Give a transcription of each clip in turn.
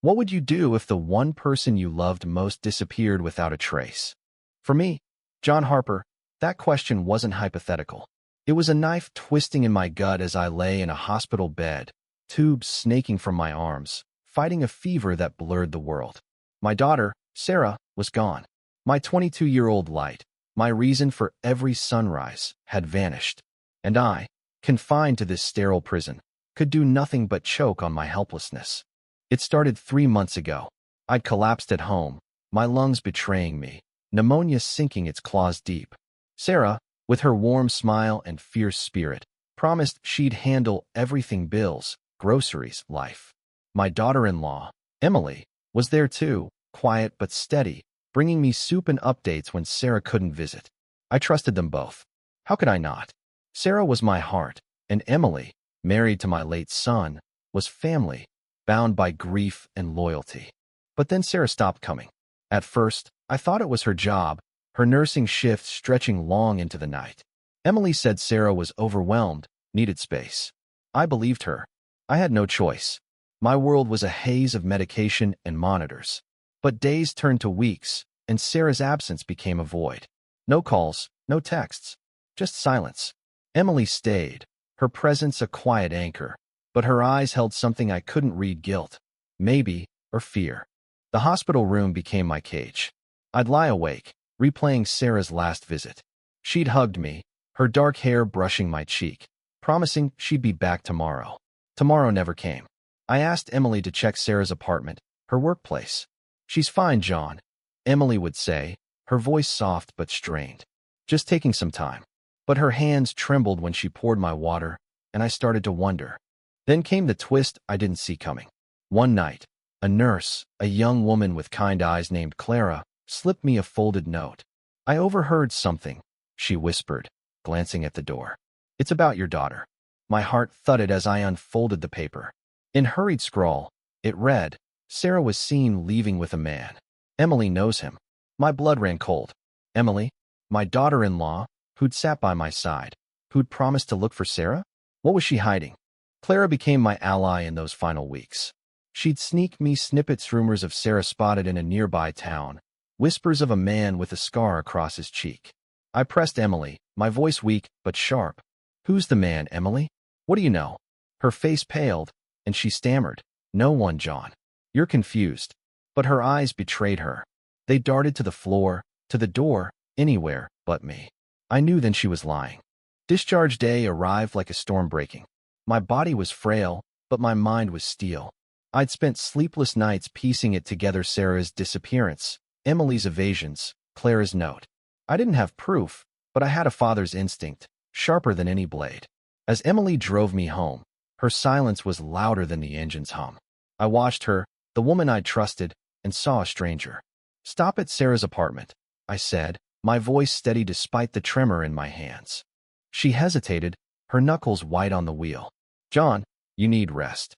What would you do if the one person you loved most disappeared without a trace? For me, John Harper, that question wasn't hypothetical. It was a knife twisting in my gut as I lay in a hospital bed, tubes snaking from my arms, fighting a fever that blurred the world. My daughter, Sarah, was gone. My 22-year-old light, my reason for every sunrise, had vanished. And I, confined to this sterile prison, could do nothing but choke on my helplessness. It started 3 months ago. I'd collapsed at home, my lungs betraying me, pneumonia sinking its claws deep. Sarah, with her warm smile and fierce spirit, promised she'd handle everything: bills, groceries, life. My daughter-in-law, Emily, was there too, quiet but steady, bringing me soup and updates when Sarah couldn't visit. I trusted them both. How could I not? Sarah was my heart, and Emily, married to my late son, was family, bound by grief and loyalty. But then Sarah stopped coming. At first, I thought it was her job, her nursing shift stretching long into the night. Emily said Sarah was overwhelmed, needed space. I believed her. I had no choice. My world was a haze of medication and monitors. But days turned to weeks, and Sarah's absence became a void. No calls, no texts, just silence. Emily stayed, her presence a quiet anchor, but her eyes held something I couldn't read: guilt, maybe, or fear. The hospital room became my cage. I'd lie awake, replaying Sarah's last visit. She'd hugged me, her dark hair brushing my cheek, promising she'd be back tomorrow. Tomorrow never came. I asked Emily to check Sarah's apartment, her workplace. "She's fine, John," Emily would say, her voice soft but strained. "Just taking some time." But her hands trembled when she poured my water, and I started to wonder. Then came the twist I didn't see coming. One night, a nurse, a young woman with kind eyes named Clara, slipped me a folded note. "I overheard something," she whispered, glancing at the door. "It's about your daughter." My heart thudded as I unfolded the paper. In hurried scrawl, it read, "Sarah was seen leaving with a man. Emily knows him." My blood ran cold. Emily, my daughter-in-law, who'd sat by my side, who'd promised to look for Sarah? What was she hiding? Clara became my ally in those final weeks. She'd sneak me snippets: rumors of Sarah spotted in a nearby town, whispers of a man with a scar across his cheek. I pressed Emily, my voice weak but sharp. "Who's the man, Emily? What do you know?" Her face paled, and she stammered, "No one, John. You're confused." But her eyes betrayed her. They darted to the floor, to the door, anywhere but me. I knew then she was lying. Discharge day arrived like a storm breaking. My body was frail, but my mind was steel. I'd spent sleepless nights piecing it together: Sarah's disappearance, Emily's evasions, Clara's note. I didn't have proof, but I had a father's instinct, sharper than any blade. As Emily drove me home, her silence was louder than the engine's hum. I watched her, the woman I'd trusted, and saw a stranger. "Stop at Sarah's apartment," I said, my voice steady despite the tremor in my hands. She hesitated, her knuckles white on the wheel. "John, you need rest."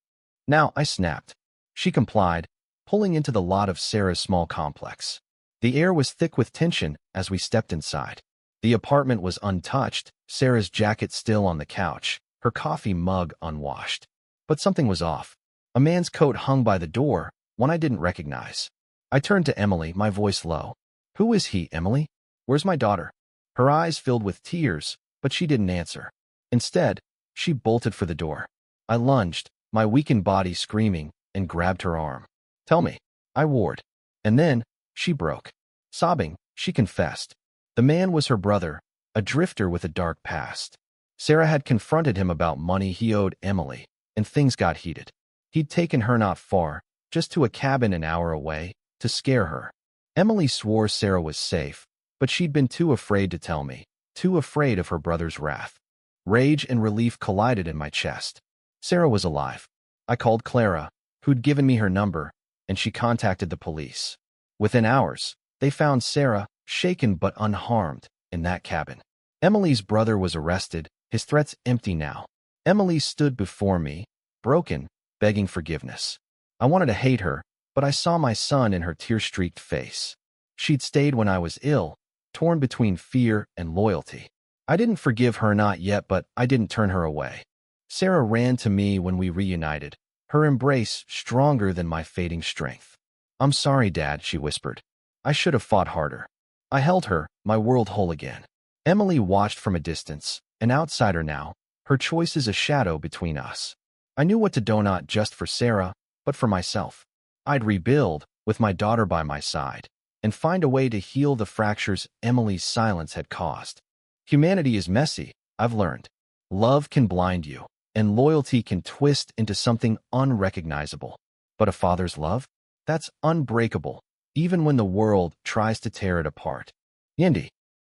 "Now," I snapped. She complied, pulling into the lot of Sarah's small complex. The air was thick with tension as we stepped inside. The apartment was untouched, Sarah's jacket still on the couch, her coffee mug unwashed. But something was off. A man's coat hung by the door, one I didn't recognize. I turned to Emily, my voice low. "Who is he, Emily? Where's my daughter?" Her eyes filled with tears, but she didn't answer. Instead, she bolted for the door. I lunged, my weakened body screaming, and grabbed her arm. "Tell me," I warned. And then, she broke. Sobbing, she confessed. The man was her brother, a drifter with a dark past. Sarah had confronted him about money he owed Emily, and things got heated. He'd taken her not far, just to a cabin an hour away, to scare her. Emily swore Sarah was safe, but she'd been too afraid to tell me, too afraid of her brother's wrath. Rage and relief collided in my chest. Sarah was alive. I called Clara, who'd given me her number, and she contacted the police. Within hours, they found Sarah, shaken but unharmed, in that cabin. Emily's brother was arrested, his threats empty now. Emily stood before me, broken, begging forgiveness. I wanted to hate her, but I saw my son in her tear-streaked face. She'd stayed when I was ill, torn between fear and loyalty. I didn't forgive her, not yet, but I didn't turn her away. Sarah ran to me when we reunited, her embrace stronger than my fading strength. "I'm sorry, Dad," she whispered. "I should have fought harder." I held her, my world whole again. Emily watched from a distance, an outsider now, her choices a shadow between us. I knew what to do, not just for Sarah, but for myself. I'd rebuild, with my daughter by my side, and find a way to heal the fractures Emily's silence had caused. Humanity is messy, I've learned. Love can blind you, and loyalty can twist into something unrecognizable. But a father's love? That's unbreakable, even when the world tries to tear it apart. Yindi.